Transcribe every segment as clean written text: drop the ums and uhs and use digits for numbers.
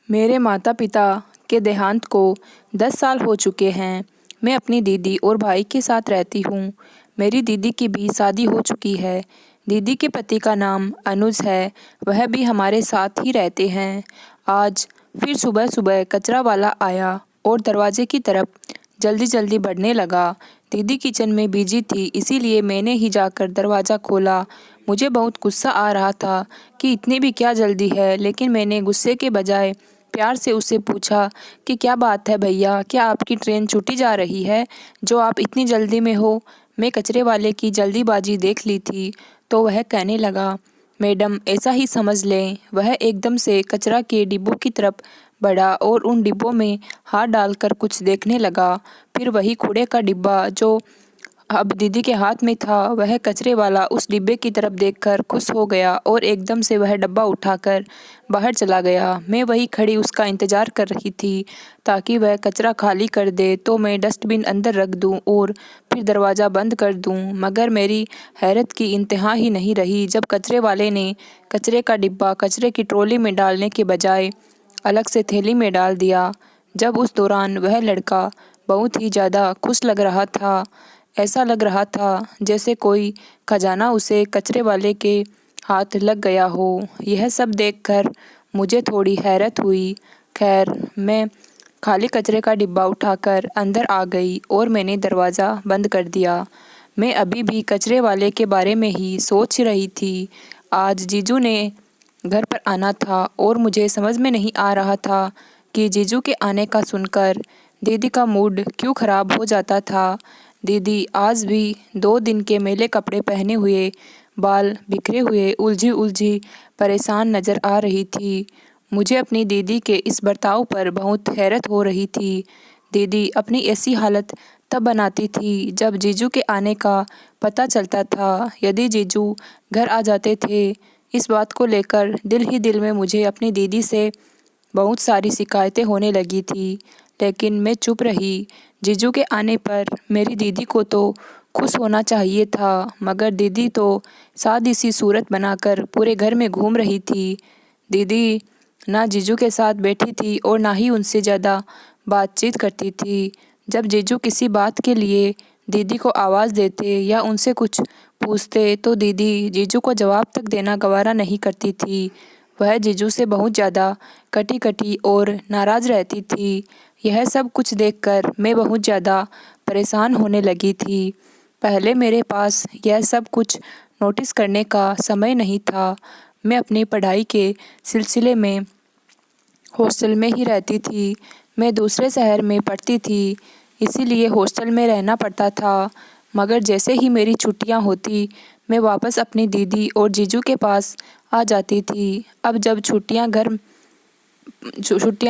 मेरे माता पिता के देहांत को 10 साल हो चुके हैं। मैं अपनी दीदी और भाई के साथ रहती हूँ। मेरी दीदी की भी शादी हो चुकी है। दीदी के पति का नाम अनुज है। वह भी हमारे साथ ही रहते हैं। आज फिर सुबह सुबह कचरा वाला आया और दरवाजे की तरफ जल्दी जल्दी बढ़ने लगा। दीदी किचन में बिजी थी, इसीलिए मैंने ही जाकर दरवाज़ा खोला। मुझे बहुत गुस्सा आ रहा था कि इतनी भी क्या जल्दी है, लेकिन मैंने गुस्से के बजाय प्यार से उससे पूछा कि क्या बात है भैया, क्या आपकी ट्रेन छूटी जा रही है जो आप इतनी जल्दी में हो। मैं कचरे वाले की जल्दीबाजी देख ली थी तो वह कहने लगा, मैडम ऐसा ही समझ लें। वह एकदम से कचरा के डिब्बों की तरफ बढ़ा और उन डिब्बों में हाथ डालकर कुछ देखने लगा। फिर वही कूड़े का डिब्बा जो अब दीदी के हाथ में था, वह कचरे वाला उस डिब्बे की तरफ देखकर खुश हो गया और एकदम से वह डब्बा उठाकर बाहर चला गया। मैं वहीं खड़ी उसका इंतज़ार कर रही थी ताकि वह कचरा खाली कर दे तो मैं डस्टबिन अंदर रख दूं और फिर दरवाज़ा बंद कर दूं। मगर मेरी हैरत की इंतहा ही नहीं रही जब कचरे वाले ने कचरे का डिब्बा कचरे की ट्रॉली में डालने के बजाय अलग से थैली में डाल दिया। जब उस दौरान वह लड़का बहुत ही ज़्यादा खुश लग रहा था। ऐसा लग रहा था जैसे कोई खजाना उसे कचरे वाले के हाथ लग गया हो। यह सब देखकर मुझे थोड़ी हैरत हुई। खैर, मैं खाली कचरे का डिब्बा उठाकर अंदर आ गई और मैंने दरवाज़ा बंद कर दिया। मैं अभी भी कचरे वाले के बारे में ही सोच रही थी। आज जीजू ने घर पर आना था और मुझे समझ में नहीं आ रहा था कि जीजू के आने का सुनकर दीदी का मूड क्यों ख़राब हो जाता था। दीदी आज भी 2 दिन के मैले कपड़े पहने हुए, बाल बिखरे हुए, उलझी उलझी परेशान नज़र आ रही थी। मुझे अपनी दीदी के इस बर्ताव पर बहुत हैरत हो रही थी। दीदी अपनी ऐसी हालत तब बनाती थी जब जीजू के आने का पता चलता था। यदि जीजू घर आ जाते थे, इस बात को लेकर दिल ही दिल में मुझे अपनी दीदी से बहुत सारी शिकायतें होने लगी थी, लेकिन मैं चुप रही। जीजू के आने पर मेरी दीदी को तो खुश होना चाहिए था, मगर दीदी तो सादी सी सूरत बनाकर पूरे घर में घूम रही थी। दीदी ना जीजू के साथ बैठी थी और ना ही उनसे ज़्यादा बातचीत करती थी। जब जीजू किसी बात के लिए दीदी को आवाज़ देते या उनसे कुछ पूछते तो दीदी जीजू को जवाब तक देना गवारा नहीं करती थी। वह जीजू से बहुत ज़्यादा कटी कटी और नाराज़ रहती थी। यह सब कुछ देखकर मैं बहुत ज़्यादा परेशान होने लगी थी। पहले मेरे पास यह सब कुछ नोटिस करने का समय नहीं था। मैं अपनी पढ़ाई के सिलसिले में हॉस्टल में ही रहती थी। मैं दूसरे शहर में पढ़ती थी, इसीलिए हॉस्टल में रहना पड़ता था। मगर जैसे ही मेरी छुट्टियां होती, मैं वापस अपनी दीदी और जीजू के पास आ जाती थी। अब जब छुट्टियां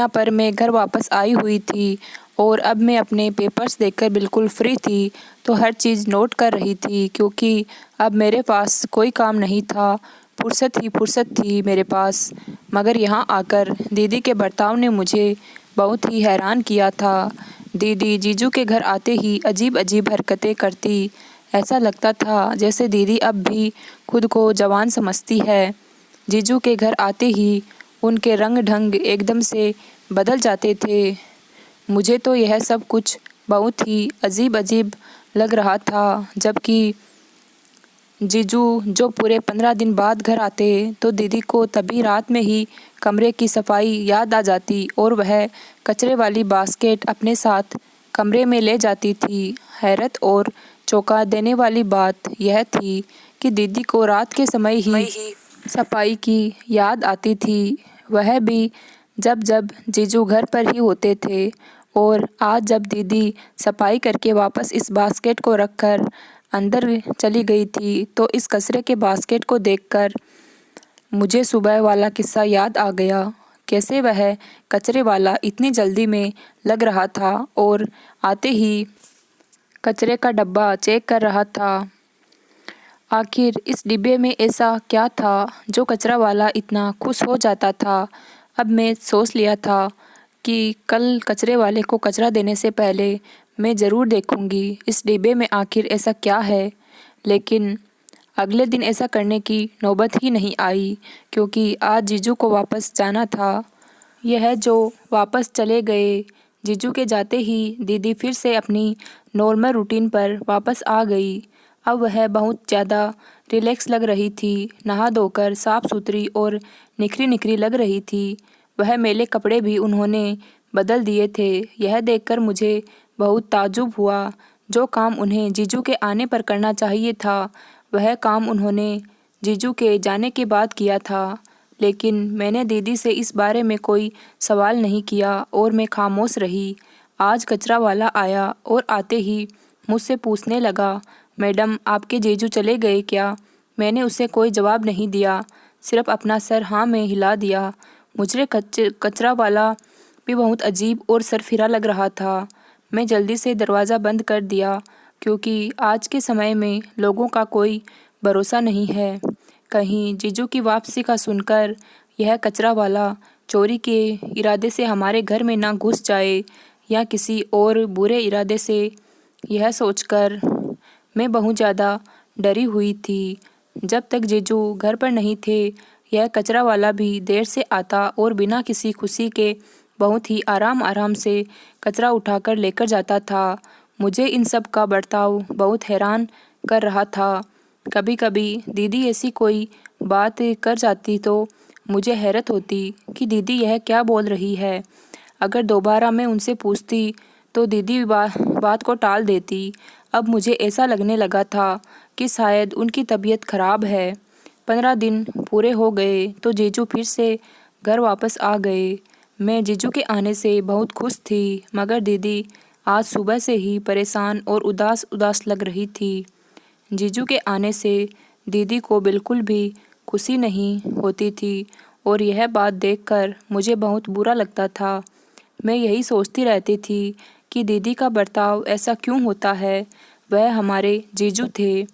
पर मैं घर वापस आई हुई थी और अब मैं अपने पेपर्स देखकर बिल्कुल फ्री थी, तो हर चीज़ नोट कर रही थी क्योंकि अब मेरे पास कोई काम नहीं था। फुर्सत ही फुर्सत थी मेरे पास। मगर यहाँ आकर दीदी के बर्ताव ने मुझे बहुत ही हैरान किया था। दीदी जीजू के घर आते ही अजीब अजीब हरकतें करती। ऐसा लगता था जैसे दीदी अब भी खुद को जवान समझती है। जीजू के घर आते ही उनके रंग ढंग एकदम से बदल जाते थे। मुझे तो यह सब कुछ बहुत ही अजीब अजीब लग रहा था, जबकि जीजू जो पूरे 15 दिन बाद घर आते तो दीदी को तभी रात में ही कमरे की सफाई याद आ जाती और वह कचरे वाली बास्केट अपने साथ कमरे में ले जाती थी। हैरत और चौंका देने वाली बात यह थी कि दीदी को रात के समय ही सफाई की याद आती थी, वह भी जब जब जीजू घर पर ही होते थे। और आज जब दीदी सफाई करके वापस इस बास्केट को रखकर अंदर चली गई थी तो इस कचरे के बास्केट को देखकर मुझे सुबह वाला किस्सा याद आ गया। कैसे वह कचरे वाला इतनी जल्दी में लग रहा था और आते ही कचरे का डब्बा चेक कर रहा था। आखिर इस डिब्बे में ऐसा क्या था जो कचरा वाला इतना खुश हो जाता था। अब मैं सोच लिया था कि कल कचरे वाले को कचरा देने से पहले मैं ज़रूर देखूंगी इस डिब्बे में आखिर ऐसा क्या है। लेकिन अगले दिन ऐसा करने की नौबत ही नहीं आई क्योंकि आज जीजू को वापस जाना था। यह जो वापस चले गए। जीजू के जाते ही दीदी फिर से अपनी नॉर्मल रूटीन पर वापस आ गई। अब वह बहुत ज़्यादा रिलैक्स लग रही थी, नहा धोकर साफ सुथरी और निखरी निखरी लग रही थी। वह मैले कपड़े भी उन्होंने बदल दिए थे। यह देखकर मुझे बहुत ताज्जुब हुआ। जो काम उन्हें जीजू के आने पर करना चाहिए था, वह काम उन्होंने जीजू के जाने के बाद किया था। लेकिन मैंने दीदी से इस बारे में कोई सवाल नहीं किया और मैं खामोश रही। आज कचरा वाला आया और आते ही मुझसे पूछने लगा, मैडम आपके जीजू चले गए क्या? मैंने उसे कोई जवाब नहीं दिया, सिर्फ अपना सर हाँ में हिला दिया। मुझे कचरा वाला भी बहुत अजीब और सरफिरा लग रहा था। मैं जल्दी से दरवाज़ा बंद कर दिया, क्योंकि आज के समय में लोगों का कोई भरोसा नहीं है। कहीं जीजू की वापसी का सुनकर यह कचरा वाला चोरी के इरादे से हमारे घर में ना घुस जाए, या किसी और बुरे इरादे से। यह सोचकर मैं बहुत ज़्यादा डरी हुई थी। जब तक जीजू घर पर नहीं थे, यह कचरा वाला भी देर से आता और बिना किसी खुशी के बहुत ही आराम आराम से कचरा उठाकर लेकर जाता था। मुझे इन सब का बर्ताव बहुत हैरान कर रहा था। कभी कभी दीदी ऐसी कोई बात कर जाती तो मुझे हैरत होती कि दीदी यह क्या बोल रही है। अगर दोबारा मैं उनसे पूछती तो दीदी बात को टाल देती। अब मुझे ऐसा लगने लगा था कि शायद उनकी तबीयत खराब है। 15 दिन पूरे हो गए तो जीजू फिर से घर वापस आ गए। मैं जीजू के आने से बहुत खुश थी, मगर दीदी आज सुबह से ही परेशान और उदास उदास लग रही थी। जीजू के आने से दीदी को बिल्कुल भी खुशी नहीं होती थी और यह बात देखकर मुझे बहुत बुरा लगता था। मैं यही सोचती रहती थी कि दीदी का बर्ताव ऐसा क्यों होता है। वह हमारे जीजू थे,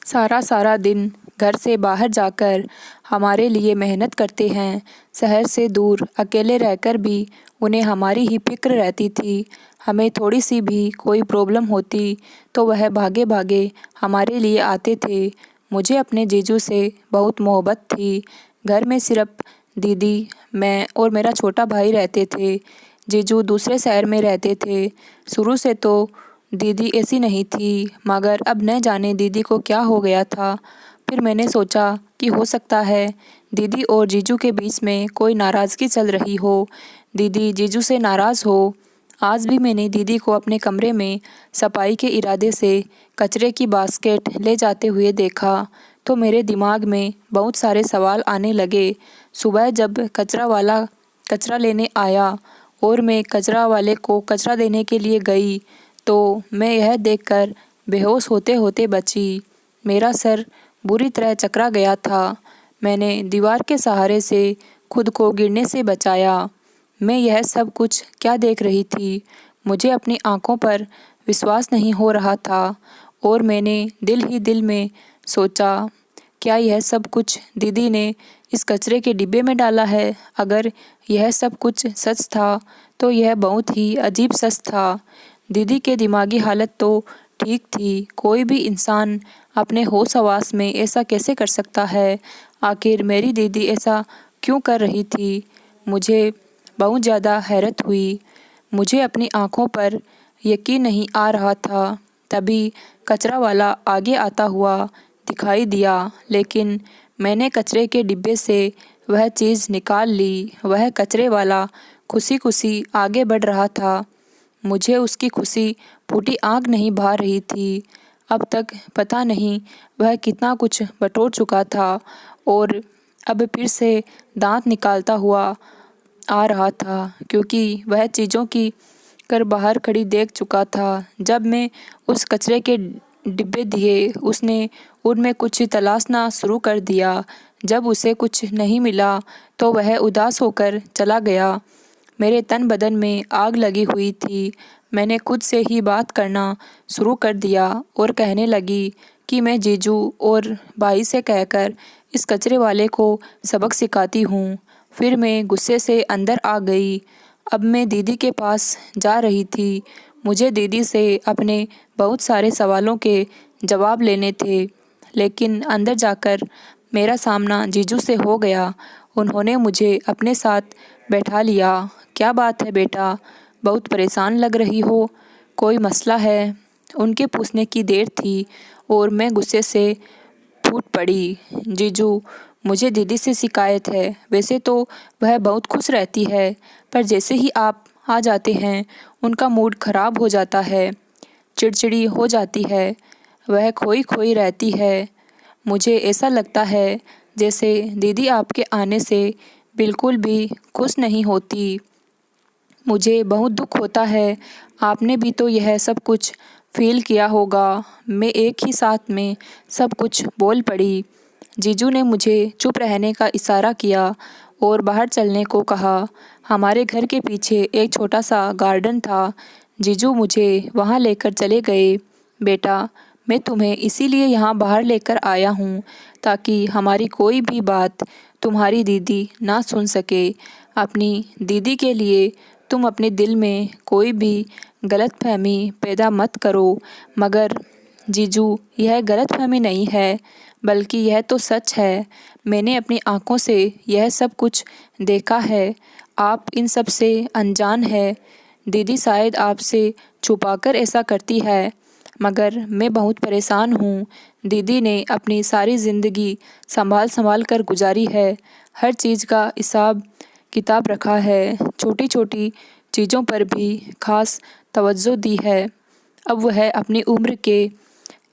सारा सारा दिन घर से बाहर जाकर हमारे लिए मेहनत करते हैं। शहर से दूर अकेले रहकर भी उन्हें हमारी ही फिक्र रहती थी। हमें थोड़ी सी भी कोई प्रॉब्लम होती तो वह भागे भागे हमारे लिए आते थे। मुझे अपने जीजू से बहुत मोहब्बत थी। घर में सिर्फ दीदी, मैं और मेरा छोटा भाई रहते थे। जीजू दूसरे शहर में रहते थे। शुरू से तो दीदी ऐसी नहीं थी, मगर अब न जाने दीदी को क्या हो गया था। फिर मैंने सोचा कि हो सकता है दीदी और जीजू के बीच में कोई नाराज़गी चल रही हो, दीदी जीजू से नाराज़ हो। आज भी मैंने दीदी को अपने कमरे में सफाई के इरादे से कचरे की बास्केट ले जाते हुए देखा तो मेरे दिमाग में बहुत सारे सवाल आने लगे। सुबह जब कचरा वाला कचरा लेने आया और मैं कचरा वाले को कचरा देने के लिए गई, तो मैं यह देखकर बेहोश होते होते बची। मेरा सर बुरी तरह चकरा गया था। मैंने दीवार के सहारे से खुद को गिरने से बचाया। मैं यह सब कुछ क्या देख रही थी? मुझे अपनी आंखों पर विश्वास नहीं हो रहा था और मैंने दिल ही दिल में सोचा, क्या यह सब कुछ दीदी ने इस कचरे के डिब्बे में डाला है? अगर यह सब कुछ सच था तो यह बहुत ही अजीब सच था। दीदी के दिमागी हालत तो ठीक थी, कोई भी इंसान अपने होश हवास में ऐसा कैसे कर सकता है? आखिर मेरी दीदी ऐसा क्यों कर रही थी? मुझे बहुत ज़्यादा हैरत हुई। मुझे अपनी आंखों पर यकीन नहीं आ रहा था। तभी कचरा वाला आगे आता हुआ दिखाई दिया, लेकिन मैंने कचरे के डिब्बे से वह चीज़ निकाल ली। वह कचरे वाला खुशी खुशी आगे बढ़ रहा था। मुझे उसकी खुशी फूटी आँख नहीं भा रही थी। अब तक पता नहीं वह कितना कुछ बटोर चुका था और अब फिर से दांत निकालता हुआ आ रहा था, क्योंकि वह चीज़ों की कर बाहर खड़ी देख चुका था। जब मैं उस कचरे के डिब्बे दिए, उसने उनमें कुछ तलाशना शुरू कर दिया। जब उसे कुछ नहीं मिला तो वह उदास होकर चला गया। मेरे तन बदन में आग लगी हुई थी। मैंने खुद से ही बात करना शुरू कर दिया और कहने लगी कि मैं जीजू और भाई से कहकर इस कचरे वाले को सबक सिखाती हूँ। फिर मैं गुस्से से अंदर आ गई। अब मैं दीदी के पास जा रही थी। मुझे दीदी से अपने बहुत सारे सवालों के जवाब लेने थे, लेकिन अंदर जाकर मेरा सामना जीजू से हो गया। उन्होंने मुझे अपने साथ बैठा लिया। क्या बात है बेटा, बहुत परेशान लग रही हो, कोई मसला है? उनके पूछने की देर थी और मैं गुस्से से फूट पड़ी। जीजू, मुझे दीदी से शिकायत है। वैसे तो वह बहुत खुश रहती है, पर जैसे ही आप आ जाते हैं उनका मूड खराब हो जाता है, चिड़चिड़ी हो जाती है, वह खोई खोई रहती है। मुझे ऐसा लगता है जैसे दीदी आपके आने से बिल्कुल भी खुश नहीं होती। मुझे बहुत दुख होता है। आपने भी तो यह सब कुछ फ़ील किया होगा। मैं एक ही साथ में सब कुछ बोल पड़ी। जीजू ने मुझे चुप रहने का इशारा किया और बाहर चलने को कहा। हमारे घर के पीछे एक छोटा सा गार्डन था। जीजू मुझे वहाँ लेकर चले गए। बेटा, मैं तुम्हें इसीलिए यहाँ बाहर लेकर आया हूँ ताकि हमारी कोई भी बात तुम्हारी दीदी ना सुन सके। अपनी दीदी के लिए तुम अपने दिल में कोई भी गलतफहमी पैदा मत करो। मगर जीजू, यह गलतफहमी नहीं है, बल्कि यह तो सच है। मैंने अपनी आंखों से यह सब कुछ देखा है। आप इन सब से अनजान है। दीदी शायद आपसे छुपाकर ऐसा करती है, मगर मैं बहुत परेशान हूँ। दीदी ने अपनी सारी ज़िंदगी संभाल संभाल कर गुजारी है, हर चीज़ का हिसाब किताब रखा है, छोटी छोटी चीज़ों पर भी खास तवज्जो दी है। अब वह अपनी उम्र के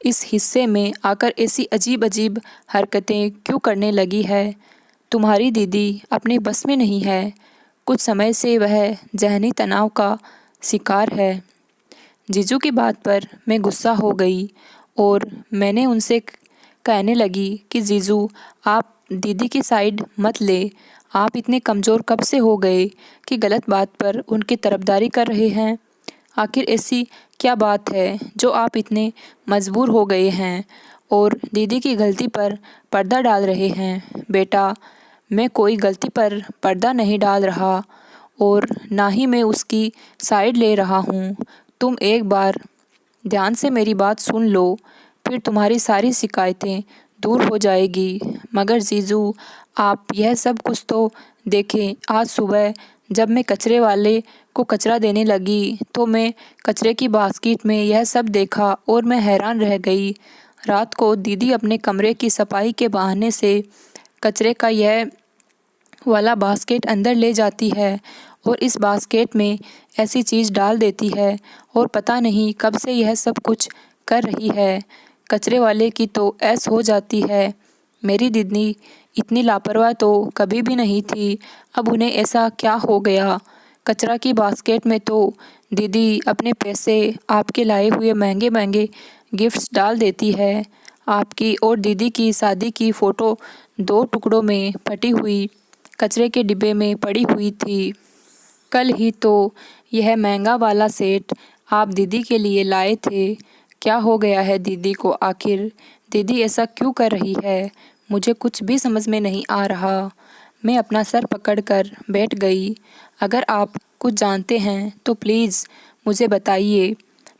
इस हिस्से में आकर ऐसी अजीब अजीब हरकतें क्यों करने लगी है? तुम्हारी दीदी अपने बस में नहीं है। कुछ समय से वह ज़हनी तनाव का शिकार है। जीजू की बात पर मैं गुस्सा हो गई और मैंने उनसे कहने लगी कि जीजू, आप दीदी की साइड मत ले। आप इतने कमज़ोर कब से हो गए कि गलत बात पर उनकी तरफदारी कर रहे हैं? आखिर ऐसी क्या बात है जो आप इतने मजबूर हो गए हैं और दीदी की गलती पर पर्दा डाल रहे हैं? बेटा, मैं कोई गलती पर पर्दा नहीं डाल रहा और ना ही मैं उसकी साइड ले रहा हूँ। तुम एक बार ध्यान से मेरी बात सुन लो, फिर तुम्हारी सारी शिकायतें दूर हो जाएगी। मगर जीजू, आप यह सब कुछ तो देखें। आज सुबह जब मैं कचरे वाले को कचरा देने लगी तो मैं कचरे की बास्केट में यह सब देखा और मैं हैरान रह गई। रात को दीदी अपने कमरे की सफाई के बहाने से कचरे का यह वाला बास्केट अंदर ले जाती है और इस बास्केट में ऐसी चीज़ डाल देती है और पता नहीं कब से यह सब कुछ कर रही है। कचरे वाले की तो ऐस हो जाती है। मेरी दीदी इतनी लापरवाह तो कभी भी नहीं थी। अब उन्हें ऐसा क्या हो गया? कचरा की बास्केट में तो दीदी अपने पैसे, आपके लाए हुए महंगे महंगे गिफ्ट्स डाल देती है। आपकी और दीदी की शादी की फ़ोटो 2 टुकड़ों में फटी हुई कचरे के डिब्बे में पड़ी हुई थी। कल ही तो यह महंगा वाला सेट आप दीदी के लिए लाए थे। क्या हो गया है दीदी को आखिर? दीदी ऐसा क्यों कर रही है? मुझे कुछ भी समझ में नहीं आ रहा। मैं अपना सर पकड़कर बैठ गई। अगर आप कुछ जानते हैं तो प्लीज़ मुझे बताइए,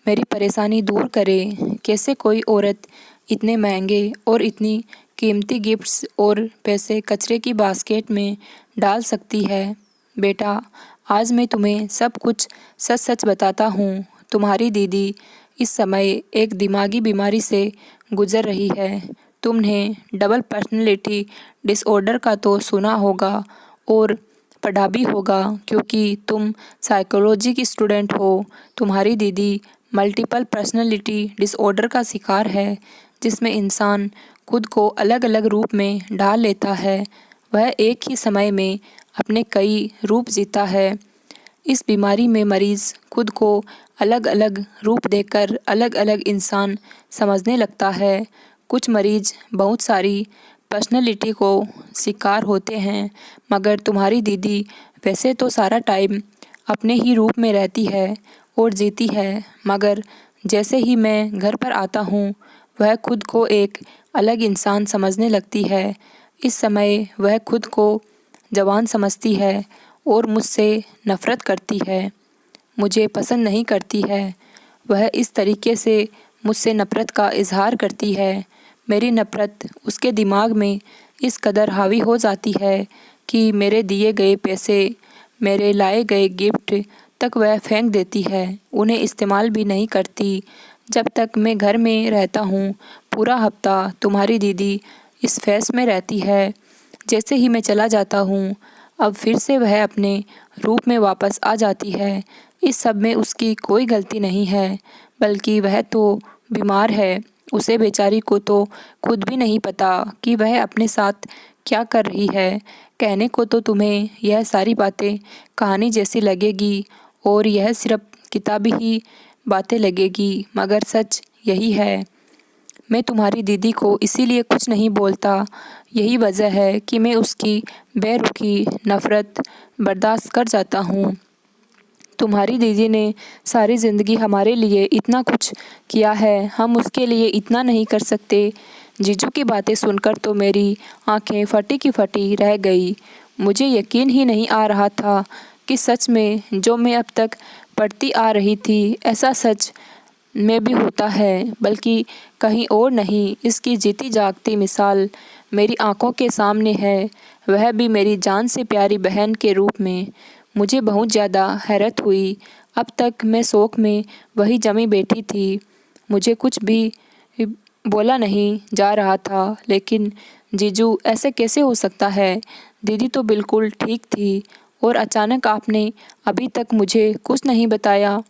मेरी परेशानी दूर करें। कैसे कोई औरत इतने महंगे और इतनी कीमती गिफ्ट्स और पैसे कचरे की बास्केट में डाल सकती है? बेटा, आज मैं तुम्हें सब कुछ सच सच बताता हूँ। तुम्हारी दीदी इस समय एक दिमागी बीमारी से गुजर रही है। तुमने डबल पर्सनैलिटी डिसऑर्डर का तो सुना होगा और पढ़ा भी होगा, क्योंकि तुम साइकोलॉजी की स्टूडेंट हो। तुम्हारी दीदी मल्टीपल पर्सनैलिटी डिसऑर्डर का शिकार है, जिसमें इंसान खुद को अलग अलग रूप में ढाल लेता है। वह एक ही समय में अपने कई रूप जीता है। इस बीमारी में मरीज़ खुद को अलग अलग रूप देकर अलग अलग इंसान समझने लगता है। कुछ मरीज़ बहुत सारी पर्सनैलिटी को शिकार होते हैं, मगर तुम्हारी दीदी वैसे तो सारा टाइम अपने ही रूप में रहती है और जीती है, मगर जैसे ही मैं घर पर आता हूँ वह खुद को एक अलग इंसान समझने लगती है। इस समय वह खुद को जवान समझती है और मुझसे नफ़रत करती है, मुझे पसंद नहीं करती है। वह इस तरीके से मुझसे नफ़रत का इजहार करती है। मेरी नफ़रत उसके दिमाग में इस कदर हावी हो जाती है कि मेरे दिए गए पैसे, मेरे लाए गए गिफ्ट तक वह फेंक देती है, उन्हें इस्तेमाल भी नहीं करती। जब तक मैं घर में रहता हूँ, पूरा हफ्ता तुम्हारी दीदी इस फेस में रहती है। जैसे ही मैं चला जाता हूँ, अब फिर से वह अपने रूप में वापस आ जाती है। इस सब में उसकी कोई गलती नहीं है, बल्कि वह तो बीमार है। उसे बेचारी को तो खुद भी नहीं पता कि वह अपने साथ क्या कर रही है। कहने को तो तुम्हें यह सारी बातें कहानी जैसी लगेगी और यह सिर्फ किताबी ही बातें लगेगी, मगर सच यही है। मैं तुम्हारी दीदी को इसीलिए कुछ नहीं बोलता। यही वजह है कि मैं उसकी बेरुखी नफ़रत बर्दाश्त कर जाता हूँ। तुम्हारी दीदी ने सारी ज़िंदगी हमारे लिए इतना कुछ किया है, हम उसके लिए इतना नहीं कर सकते। जीजू की बातें सुनकर तो मेरी आंखें फटी की फटी रह गई। मुझे यकीन ही नहीं आ रहा था कि सच में जो मैं अब तक पढ़ती आ रही थी, ऐसा सच में भी होता है, बल्कि कहीं और नहीं। इसकी जीती जागती मिसाल मेरी आंखों के सामने है, वह भी मेरी जान से प्यारी बहन के रूप में। मुझे बहुत ज़्यादा हैरत हुई। अब तक मैं शौक में वही जमी बैठी थी, मुझे कुछ भी बोला नहीं जा रहा था। लेकिन जीजू, ऐसे कैसे हो सकता है? दीदी तो बिल्कुल ठीक थी और अचानक आपने अभी तक मुझे कुछ नहीं बताया,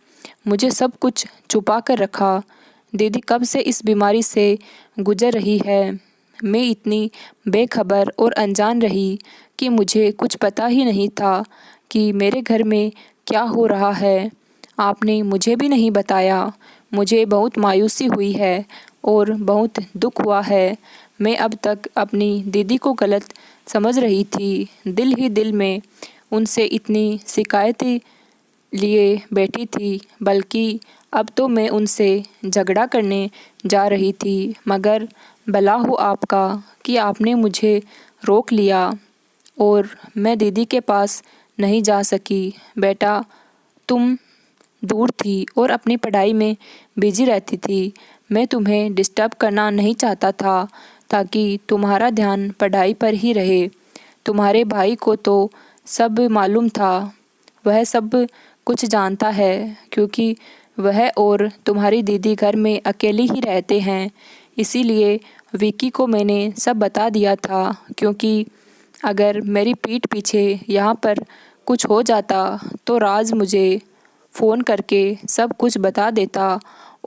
मुझे सब कुछ छुपा कर रखा। दीदी कब से इस बीमारी से गुजर रही है? मैं इतनी बेखबर और अनजान रही कि मुझे कुछ पता ही नहीं था कि मेरे घर में क्या हो रहा है। आपने मुझे भी नहीं बताया। मुझे बहुत मायूसी हुई है और बहुत दुख हुआ है। मैं अब तक अपनी दीदी को गलत समझ रही थी, दिल ही दिल में उनसे इतनी शिकायतें लिए बैठी थी, बल्कि अब तो मैं उनसे झगड़ा करने जा रही थी। मगर भला हो आपका कि आपने मुझे रोक लिया और मैं दीदी के पास नहीं जा सकी। बेटा, तुम दूर थी और अपनी पढ़ाई में बिजी रहती थी। मैं तुम्हें डिस्टर्ब करना नहीं चाहता था, ताकि तुम्हारा ध्यान पढ़ाई पर ही रहे। तुम्हारे भाई को तो सब मालूम था, वह सब कुछ जानता है, क्योंकि वह और तुम्हारी दीदी घर में अकेले ही रहते हैं। इसीलिए विकी को मैंने सब बता दिया था, क्योंकि अगर मेरी पीठ पीछे यहाँ पर कुछ हो जाता तो राज मुझे फ़ोन करके सब कुछ बता देता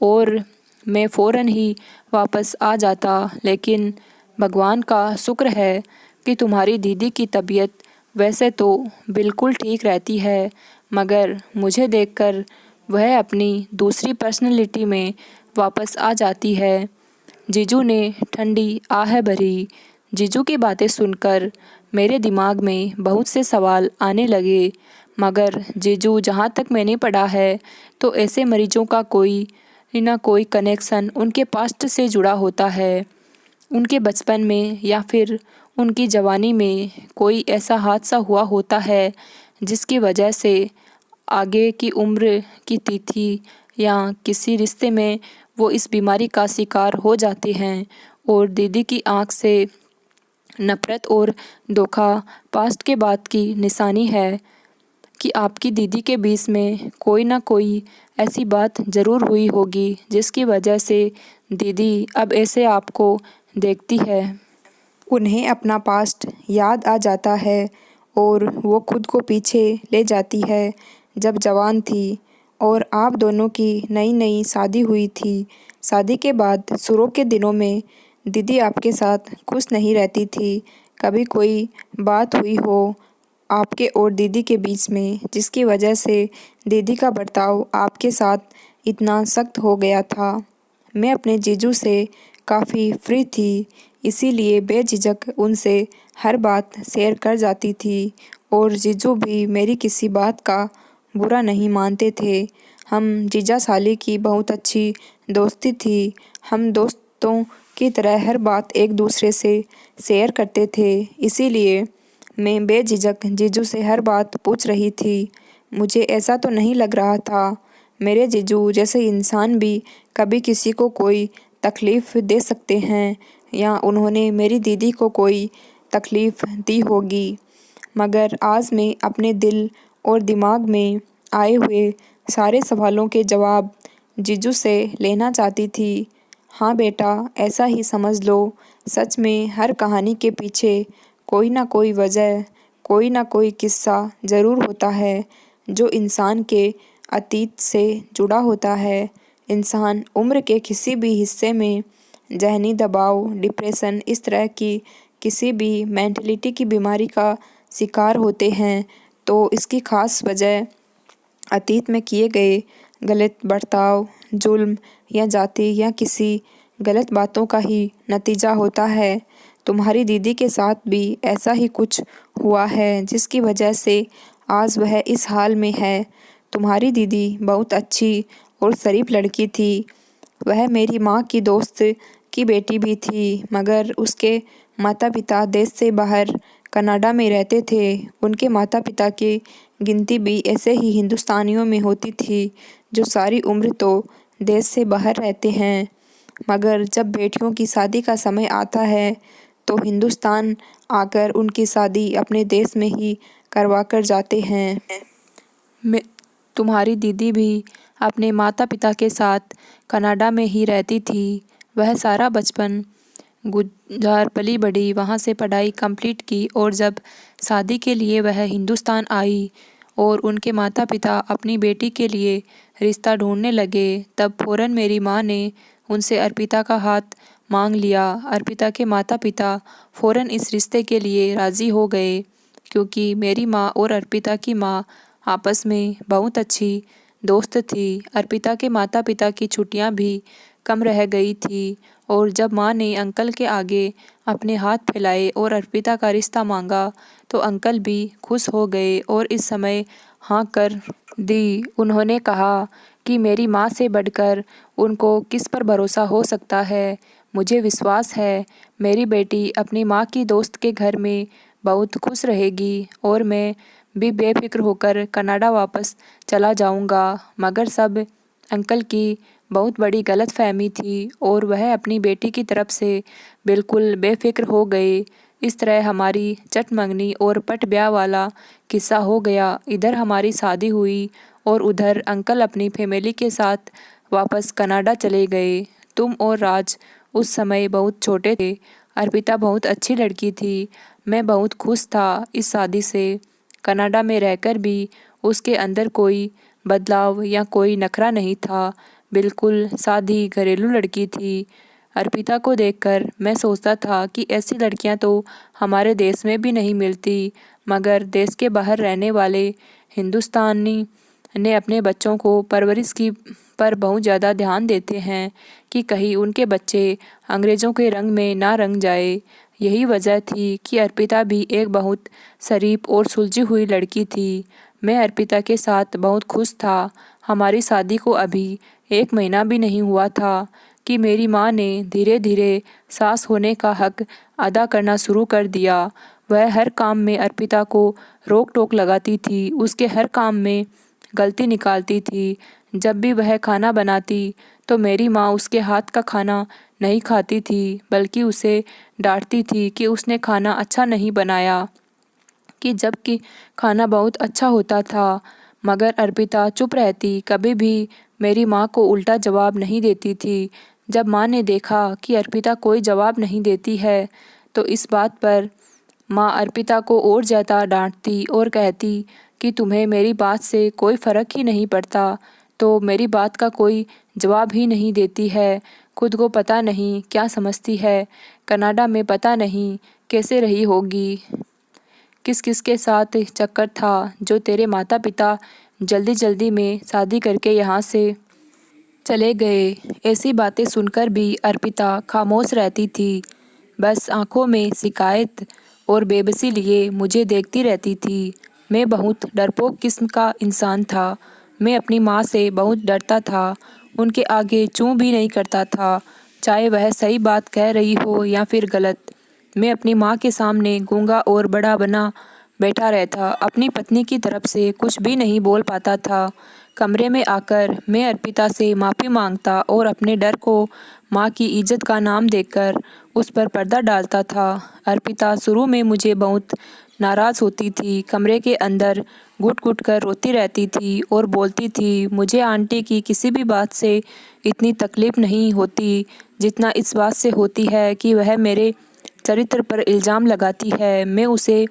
और मैं फ़ौरन ही वापस आ जाता। लेकिन भगवान का शुक्र है कि तुम्हारी दीदी की तबीयत वैसे तो बिल्कुल ठीक रहती है, मगर मुझे देखकर वह अपनी दूसरी पर्सनैलिटी में वापस आ जाती है। जीजू ने ठंडी आह भरी। जीजू की बातें सुनकर मेरे दिमाग में बहुत से सवाल आने लगे, मगर जीजू, जहाँ तक मैंने पढ़ा है तो ऐसे मरीजों का कोई ना कोई कनेक्शन उनके पास्ट से जुड़ा होता है। उनके बचपन में या फिर उनकी जवानी में कोई ऐसा हादसा हुआ होता है जिसकी वजह से आगे की उम्र की तिथि या किसी रिश्ते में वो इस बीमारी का शिकार हो जाते हैं। और दीदी की आंख से नफ़रत और धोखा पास्ट के बाद की निशानी है कि आपकी दीदी के बीच में कोई ना कोई ऐसी बात ज़रूर हुई होगी जिसकी वजह से दीदी अब ऐसे आपको देखती है। उन्हें अपना पास्ट याद आ जाता है और वो खुद को पीछे ले जाती है जब जवान थी और आप दोनों की नई नई शादी हुई थी। शादी के बाद शुरू के दिनों में दीदी आपके साथ खुश नहीं रहती थी। कभी कोई बात हुई हो आपके और दीदी के बीच में, जिसकी वजह से दीदी का बर्ताव आपके साथ इतना सख्त हो गया था। मैं अपने जीजू से काफ़ी फ्री थी, इसीलिए बेझिझक उनसे हर बात शेयर कर जाती थी और जीजू भी मेरी किसी बात का बुरा नहीं मानते थे। हम जीजा साली की बहुत अच्छी दोस्ती थी। हम दोस्तों की तरह हर बात एक दूसरे से शेयर करते थे, इसीलिए मैं बेझिझक जीजू से हर बात पूछ रही थी। मुझे ऐसा तो नहीं लग रहा था मेरे जीजू जैसे इंसान भी कभी किसी को कोई तकलीफ़ दे सकते हैं या उन्होंने मेरी दीदी को कोई तकलीफ़ दी होगी। मगर आज मैं अपने दिल और दिमाग में आए हुए सारे सवालों के जवाब जीजू से लेना चाहती थी। हाँ बेटा, ऐसा ही समझ लो। सच में हर कहानी के पीछे कोई ना कोई वजह, कोई ना कोई किस्सा ज़रूर होता है जो इंसान के अतीत से जुड़ा होता है। इंसान उम्र के किसी भी हिस्से में ज़हनी दबाव, डिप्रेशन, इस तरह की किसी भी मेंटलिटी की बीमारी का शिकार होते हैं तो इसकी ख़ास वजह अतीत में किए गए गलत बर्ताव, जुल्म या जाति या किसी गलत बातों का ही नतीजा होता है। तुम्हारी दीदी के साथ भी ऐसा ही कुछ हुआ है जिसकी वजह से आज वह इस हाल में है। तुम्हारी दीदी बहुत अच्छी और शरीफ लड़की थी। वह मेरी माँ की दोस्त की बेटी भी थी, मगर उसके माता पिता देश से बाहर कनाडा में रहते थे। उनके माता पिता की गिनती भी ऐसे ही हिंदुस्तानियों में होती थी जो सारी उम्र तो देश से बाहर रहते हैं, मगर जब बेटियों की शादी का समय आता है तो हिंदुस्तान आकर उनकी शादी अपने देश में ही करवा कर जाते हैं। तुम्हारी दीदी भी अपने माता पिता के साथ कनाडा में ही रहती थी। वह सारा बचपन गुजार पली बड़ी, वहाँ से पढ़ाई कंप्लीट की और जब शादी के लिए वह हिंदुस्तान आई और उनके माता पिता अपनी बेटी के लिए रिश्ता ढूंढने लगे, तब फ़ौरन मेरी माँ ने उनसे अर्पिता का हाथ मांग लिया। अर्पिता के माता पिता फ़ौरन इस रिश्ते के लिए राज़ी हो गए क्योंकि मेरी माँ और अर्पिता की माँ आपस में बहुत अच्छी दोस्त थी। अर्पिता के माता पिता की छुट्टियाँ भी कम रह गई थी और जब माँ ने अंकल के आगे अपने हाथ फैलाए और अर्पिता का रिश्ता मांगा तो अंकल भी खुश हो गए और इस समय हाँ कर दी। उन्होंने कहा कि मेरी माँ से बढ़कर उनको किस पर भरोसा हो सकता है। मुझे विश्वास है मेरी बेटी अपनी माँ की दोस्त के घर में बहुत खुश रहेगी और मैं भी बेफिक्र होकर कनाडा वापस चला जाऊंगा। मगर सब अंकल की बहुत बड़ी गलतफहमी थी और वह अपनी बेटी की तरफ से बिल्कुल बेफिक्र हो गए। इस तरह हमारी चट मंगनी और पट ब्याह वाला किस्सा हो गया। इधर हमारी शादी हुई और उधर अंकल अपनी फैमिली के साथ वापस कनाडा चले गए। तुम और राज उस समय बहुत छोटे थे। अर्पिता बहुत अच्छी लड़की थी। मैं बहुत खुश था इस शादी से। कनाडा में रहकर भी उसके अंदर कोई बदलाव या कोई नखरा नहीं था। बिल्कुल सादी घरेलू लड़की थी। अर्पिता को देखकर मैं सोचता था कि ऐसी लड़कियां तो हमारे देश में भी नहीं मिलती, मगर देश के बाहर रहने वाले हिंदुस्तानी ने अपने बच्चों को परवरिश की पर बहुत ज़्यादा ध्यान देते हैं कि कहीं उनके बच्चे अंग्रेज़ों के रंग में ना रंग जाए। यही वजह थी कि अर्पिता भी एक बहुत शरीफ और सुलझी हुई लड़की थी। मैं अर्पिता के साथ बहुत खुश था। हमारी शादी को अभी 1 महीना भी नहीं हुआ था कि मेरी माँ ने धीरे धीरे सास होने का हक अदा करना शुरू कर दिया। वह हर काम में अर्पिता को रोक टोक लगाती थी, उसके हर काम में गलती निकालती थी। जब भी वह खाना बनाती तो मेरी माँ उसके हाथ का खाना नहीं खाती थी, बल्कि उसे डांटती थी कि उसने खाना अच्छा नहीं बनाया, कि जबकि खाना बहुत अच्छा होता था। मगर अर्पिता चुप रहती, कभी भी मेरी माँ को उल्टा जवाब नहीं देती थी। जब माँ ने देखा कि अर्पिता कोई जवाब नहीं देती है तो इस बात पर माँ अर्पिता को और ज़्यादा डांटती और कहती कि तुम्हें मेरी बात से कोई फ़र्क ही नहीं पड़ता, तो मेरी बात का कोई जवाब ही नहीं देती है। खुद को पता नहीं क्या समझती है। कनाडा में पता नहीं कैसे रही होगी। किस किस के साथ चक्कर था जो तेरे माता पिता जल्दी जल्दी में शादी करके यहाँ से चले गए। ऐसी बातें सुनकर भी अर्पिता खामोश रहती थी, बस आंखों में शिकायत और बेबसी लिए मुझे देखती रहती थी। मैं बहुत डरपोक किस्म का इंसान था। मैं अपनी माँ से बहुत डरता था। उनके आगे चूँ भी नहीं करता था, चाहे वह सही बात कह रही हो या फिर गलत। मैं अपनी माँ के सामने गूंगा और बड़ा बना बैठा रहता, अपनी पत्नी की तरफ से कुछ भी नहीं बोल पाता था। कमरे में आकर मैं अर्पिता से माफ़ी मांगता और अपने डर को माँ की इज्जत का नाम देकर उस पर पर्दा डालता था। अर्पिता शुरू में मुझे बहुत नाराज़ होती थी, कमरे के अंदर घुट-घुट कर रोती रहती थी और बोलती थी, मुझे आंटी की किसी भी बात से इतनी तकलीफ़ नहीं होती जितना इस बात से होती है कि वह मेरे चरित्र पर इल्ज़ाम लगाती है। मैं उसे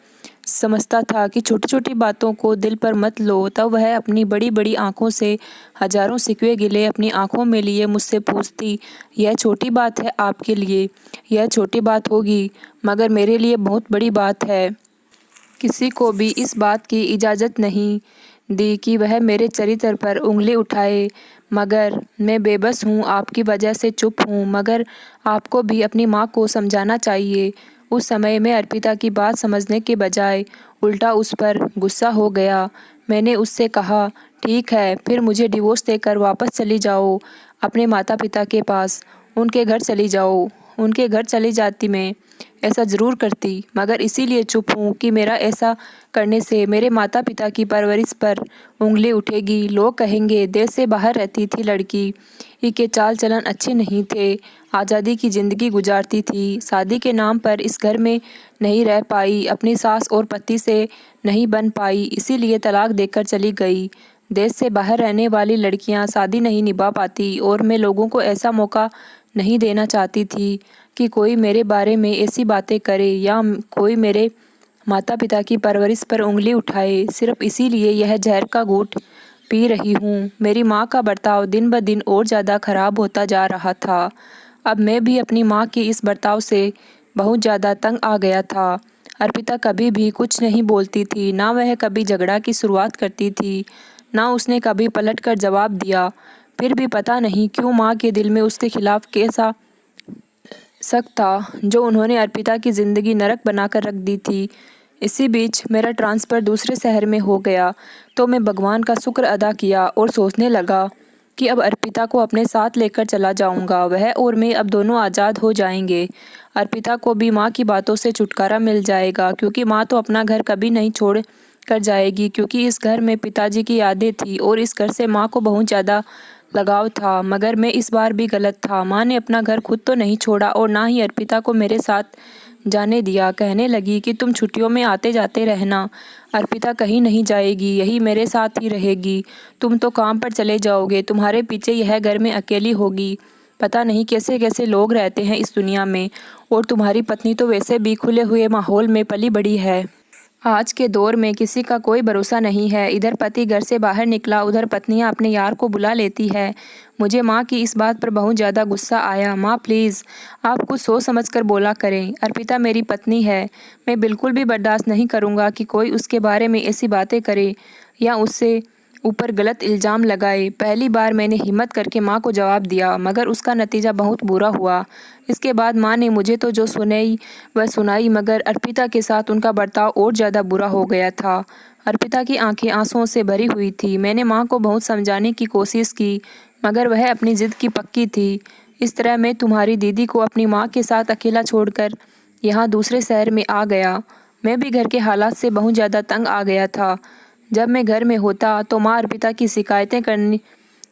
समझता था कि छोटी-छोटी बातों को दिल पर मत लो, तब वह अपनी बड़ी-बड़ी आँखों से हज़ारों सिकवे गिले अपनी आँखों में लिए मुझसे पूछती, यह छोटी बात है आपके लिए, यह छोटी बात होगी, मगर मेरे लिए बहुत बड़ी बात है। किसी को भी इस बात की इजाज़त नहीं दी कि वह मेरे चरित्र पर उँगली उठाए, मगर मैं बेबस हूँ, आपकी वजह से चुप हूँ, मगर आपको भी अपनी माँ को समझाना चाहिए। उस समय मैं अर्पिता की बात समझने के बजाय उल्टा उस पर गुस्सा हो गया। मैंने उससे कहा, ठीक है, फिर मुझे डिवोर्स देकर वापस चली जाओ अपने माता-पिता के पास, उनके घर चली जाओ। उनके घर चली जाती मैं, ऐसा ज़रूर करती, मगर इसीलिए चुप हूँ कि मेरा ऐसा करने से मेरे माता-पिता की परवरिश पर उँगली उठेगी। लोग कहेंगे, देश से बाहर रहती थी लड़की, के चाल चलन अच्छे नहीं थे, आज़ादी की ज़िंदगी गुजारती थी, शादी के नाम पर इस घर में नहीं रह पाई, अपनी सास और पति से नहीं बन पाई, इसीलिए तलाक देकर चली गई। देश से बाहर रहने वाली लड़कियां शादी नहीं निभा पाती और मैं लोगों को ऐसा मौका नहीं देना चाहती थी कि कोई मेरे बारे में ऐसी बातें करे या कोई मेरे माता-पिता की परवरिश पर उँगली उठाए। सिर्फ़ इसीलिए यह ज़हर का घूँट पी रही हूँ। मेरी माँ का बर्ताव दिन ब दिन और ज़्यादा ख़राब होता जा रहा था। अब मैं भी अपनी माँ के इस बर्ताव से बहुत ज़्यादा तंग आ गया था। अर्पिता कभी भी कुछ नहीं बोलती थी, ना वह कभी झगड़ा की शुरुआत करती थी, ना उसने कभी पलट कर जवाब दिया। फिर भी पता नहीं क्यों माँ के दिल में उसके खिलाफ कैसा शक था, जो उन्होंने अर्पिता की ज़िंदगी नरक बनाकर रख दी थी। इसी बीच मेरा ट्रांसफ़र दूसरे शहर में हो गया, तो मैं भगवान का शुक्र अदा किया और सोचने लगा कि अब अर्पिता को अपने साथ लेकर चला जाऊंगा। वह और मैं अब दोनों आज़ाद हो जाएंगे। अर्पिता को भी माँ की बातों से छुटकारा मिल जाएगा, क्योंकि माँ तो अपना घर कभी नहीं छोड़ कर जाएगी, क्योंकि इस घर में पिताजी की यादें थी और इस घर से माँ को बहुत ज़्यादा लगाव था। मगर मैं इस बार भी गलत था। माँ ने अपना घर खुद तो नहीं छोड़ा और ना ही अर्पिता को मेरे साथ जाने दिया। कहने लगी कि तुम छुट्टियों में आते जाते रहना, अर्पिता कहीं नहीं जाएगी, यही मेरे साथ ही रहेगी। तुम तो काम पर चले जाओगे, तुम्हारे पीछे यह घर में अकेली होगी। पता नहीं कैसे कैसे लोग रहते हैं इस दुनिया में, और तुम्हारी पत्नी तो वैसे भी खुले हुए माहौल में पली बड़ी है। आज के दौर में किसी का कोई भरोसा नहीं है। इधर पति घर से बाहर निकला, उधर पत्नियां अपने यार को बुला लेती है। मुझे माँ की इस बात पर बहुत ज़्यादा गुस्सा आया। माँ प्लीज़, आप कुछ सोच समझ कर बोला करें। अर्पिता मेरी पत्नी है। मैं बिल्कुल भी बर्दाश्त नहीं करूँगा कि कोई उसके बारे में ऐसी बातें करे या उससे ऊपर गलत इल्ज़ाम लगाए। पहली बार मैंने हिम्मत करके माँ को जवाब दिया, मगर उसका नतीजा बहुत बुरा हुआ। इसके बाद माँ ने मुझे तो जो सुनाई वह सुनाई, मगर अर्पिता के साथ उनका बर्ताव और ज़्यादा बुरा हो गया था। अर्पिता की आंखें आंसुओं से भरी हुई थी। मैंने माँ को बहुत समझाने की कोशिश की, मगर वह अपनी ज़िद की पक्की थी। इस तरह मैं तुम्हारी दीदी को अपनी माँ के साथ अकेला छोड़कर यहाँ दूसरे शहर में आ गया। मैं भी घर के हालात से बहुत ज़्यादा तंग आ गया था। जब मैं घर में होता तो माँ अर्पिता की शिकायतें करनी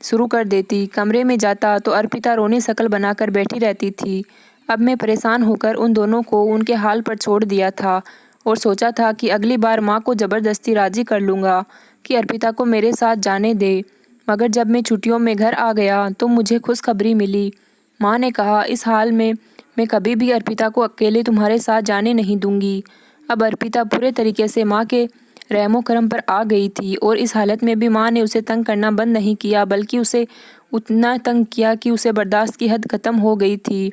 शुरू कर देती। कमरे में जाता तो अर्पिता रोने शक्ल बनाकर बैठी रहती थी। अब मैं परेशान होकर उन दोनों को उनके हाल पर छोड़ दिया था और सोचा था कि अगली बार माँ को ज़बरदस्ती राज़ी कर लूँगा कि अर्पिता को मेरे साथ जाने दे। मगर जब मैं छुट्टियों में घर आ गया तो मुझे खुशखबरी मिली। माँ ने कहा, इस हाल में मैं कभी भी अर्पिता को अकेले तुम्हारे साथ जाने नहीं दूँगी। अब अर्पिता पूरे तरीके से माँ के रहमो करम पर आ गई थी, और इस हालत में भी माँ ने उसे तंग करना बंद नहीं किया, बल्कि उसे उतना तंग किया कि उसे बर्दाश्त की हद ख़त्म हो गई थी।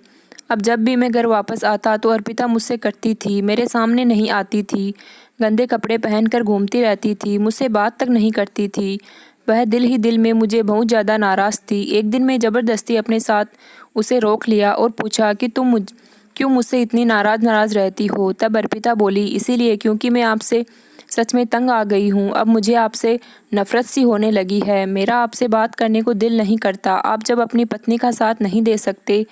अब जब भी मैं घर वापस आता तो अर्पिता मुझसे कटती थी, मेरे सामने नहीं आती थी, गंदे कपड़े पहनकर घूमती रहती थी, मुझसे बात तक नहीं करती थी। वह दिल ही दिल में मुझे बहुत ज़्यादा नाराज़ थी। एक दिन मैं ज़बरदस्ती अपने साथ उसे रोक लिया और पूछा कि तुम क्यों मुझसे इतनी नाराज़ रहती हो। तब अर्पिता बोली, इसीलिए क्योंकि मैं आपसे सच में तंग आ गई हूँ। अब मुझे आपसे नफ़रत सी होने लगी है। मेरा आपसे बात करने को दिल नहीं करता। आप जब अपनी पत्नी का साथ नहीं दे सकते,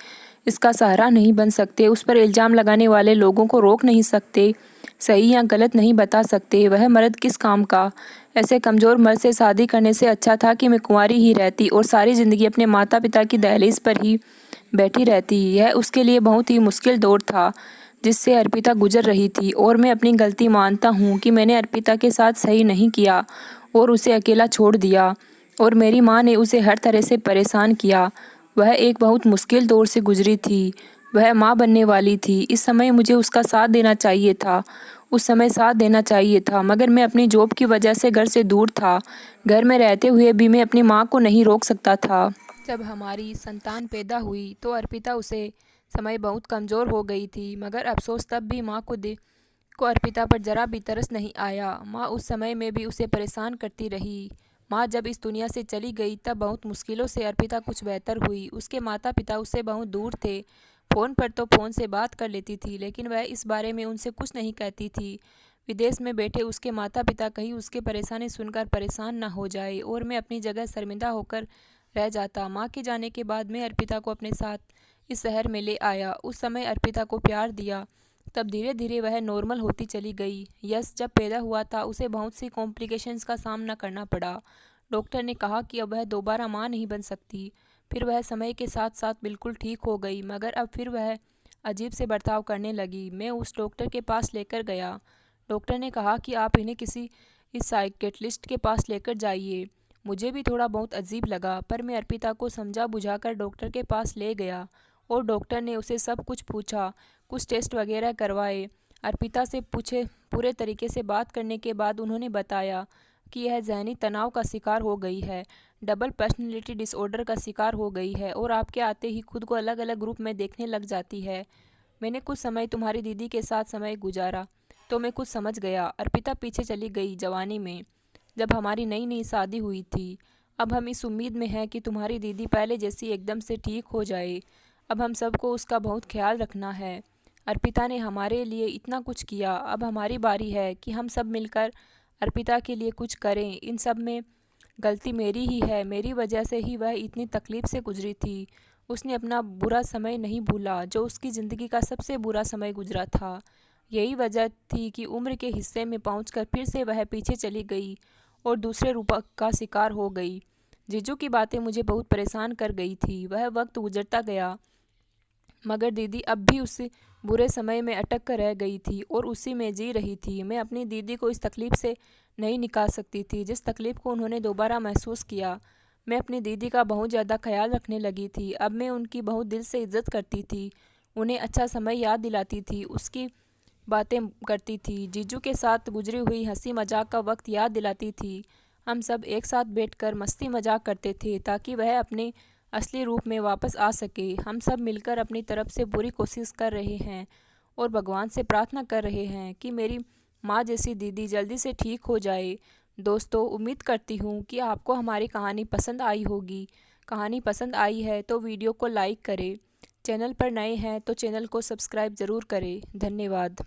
इसका सहारा नहीं बन सकते, उस पर इल्ज़ाम लगाने वाले लोगों को रोक नहीं सकते, सही या गलत नहीं बता सकते, वह मर्द किस काम का। ऐसे कमज़ोर मर्द से शादी करने से अच्छा था कि मैं कुंवारी ही रहती और सारी ज़िंदगी अपने माता पिता की दहलीज पर ही बैठी रहती। यह उसके लिए बहुत ही मुश्किल दौर था। जिससे अर्पिता गुजर रही थी और मैं अपनी गलती मानता हूँ कि मैंने अर्पिता के साथ सही नहीं किया और उसे अकेला छोड़ दिया और मेरी माँ ने उसे हर तरह से परेशान किया। वह एक बहुत मुश्किल दौर से गुजरी थी। वह माँ बनने वाली थी। इस समय मुझे उसका साथ देना चाहिए था। उस समय साथ देना चाहिए था, मगर मैं अपनी जॉब की वजह से घर से दूर था। घर में रहते हुए भी मैं अपनी माँ को नहीं रोक सकता था। जब हमारी संतान पैदा हुई तो अर्पिता उसे समय बहुत कमज़ोर हो गई थी, मगर अफसोस तब भी माँ को अर्पिता पर जरा भी तरस नहीं आया। माँ उस समय में भी उसे परेशान करती रही। माँ जब इस दुनिया से चली गई तब बहुत मुश्किलों से अर्पिता कुछ बेहतर हुई। उसके माता पिता उससे बहुत दूर थे। फ़ोन पर तो फ़ोन से बात कर लेती थी, लेकिन वह इस बारे में उनसे कुछ नहीं कहती थी। विदेश में बैठे उसके माता पिता कहीं उसके परेशानी सुनकर परेशान न हो जाए और मैं अपनी जगह शर्मिंदा होकर रह जाता। माँ के जाने के बाद मैं अर्पिता को अपने साथ इस शहर में ले आया। उस समय अर्पिता को प्यार दिया, तब धीरे धीरे वह नॉर्मल होती चली गई। यश जब पैदा हुआ था उसे बहुत सी कॉम्प्लिकेशंस का सामना करना पड़ा। डॉक्टर ने कहा कि अब वह दोबारा माँ नहीं बन सकती। फिर वह समय के साथ साथ बिल्कुल ठीक हो गई, मगर अब फिर वह अजीब से बर्ताव करने लगी। मैं उस डॉक्टर के पास लेकर गया। डॉक्टर ने कहा कि आप इन्हें किसी इस साइकेट्रिस्ट के पास लेकर जाइए। मुझे भी थोड़ा बहुत अजीब लगा, पर मैं अर्पिता को समझा बुझाकर डॉक्टर के पास ले गया और डॉक्टर ने उसे सब कुछ पूछा, कुछ टेस्ट वगैरह करवाए। अर्पिता से पूरे तरीके से बात करने के बाद उन्होंने बताया कि यह जहनी तनाव का शिकार हो गई है, डबल पर्सनैलिटी डिसऑर्डर का शिकार हो गई है और आपके आते ही खुद को अलग अलग ग्रुप में देखने लग जाती है। मैंने कुछ समय तुम्हारी दीदी के साथ समय गुजारा तो मैं कुछ समझ गया। अर्पिता पीछे चली गई जवानी में, जब हमारी नई नई शादी हुई थी। अब हम इस उम्मीद में हैं कि तुम्हारी दीदी पहले जैसी एकदम से ठीक हो जाए। अब हम सबको उसका बहुत ख्याल रखना है। अर्पिता ने हमारे लिए इतना कुछ किया, अब हमारी बारी है कि हम सब मिलकर अर्पिता के लिए कुछ करें। इन सब में गलती मेरी ही है, मेरी वजह से ही वह इतनी तकलीफ़ से गुजरी थी। उसने अपना बुरा समय नहीं भूला, जो उसकी ज़िंदगी का सबसे बुरा समय गुजरा था। यही वजह थी कि उम्र के हिस्से में पहुंचकर फिर से वह पीछे चली गई और दूसरे रूप का शिकार हो गई। जीजू की बातें मुझे बहुत परेशान कर गई थी। वह वक्त गुजरता गया, मगर दीदी अब भी उस बुरे समय में अटक कर रह गई थी और उसी में जी रही थी। मैं अपनी दीदी को इस तकलीफ़ से नहीं निकाल सकती थी जिस तकलीफ़ को उन्होंने दोबारा महसूस किया। मैं अपनी दीदी का बहुत ज़्यादा ख्याल रखने लगी थी। अब मैं उनकी बहुत दिल से इज्जत करती थी, उन्हें अच्छा समय याद दिलाती थी, उसकी बातें करती थी, जीजू के साथ गुजरी हुई हंसी मजाक का वक्त याद दिलाती थी। हम सब एक साथ बैठकर मस्ती मजाक करते थे ताकि वह अपने असली रूप में वापस आ सके। हम सब मिलकर अपनी तरफ से पूरी कोशिश कर रहे हैं और भगवान से प्रार्थना कर रहे हैं कि मेरी माँ जैसी दीदी जल्दी से ठीक हो जाए। दोस्तों, उम्मीद करती हूँ कि आपको हमारी कहानी पसंद आई होगी। कहानी पसंद आई है तो वीडियो को लाइक करें। चैनल पर नए हैं तो चैनल को सब्सक्राइब ज़रूर करें। धन्यवाद।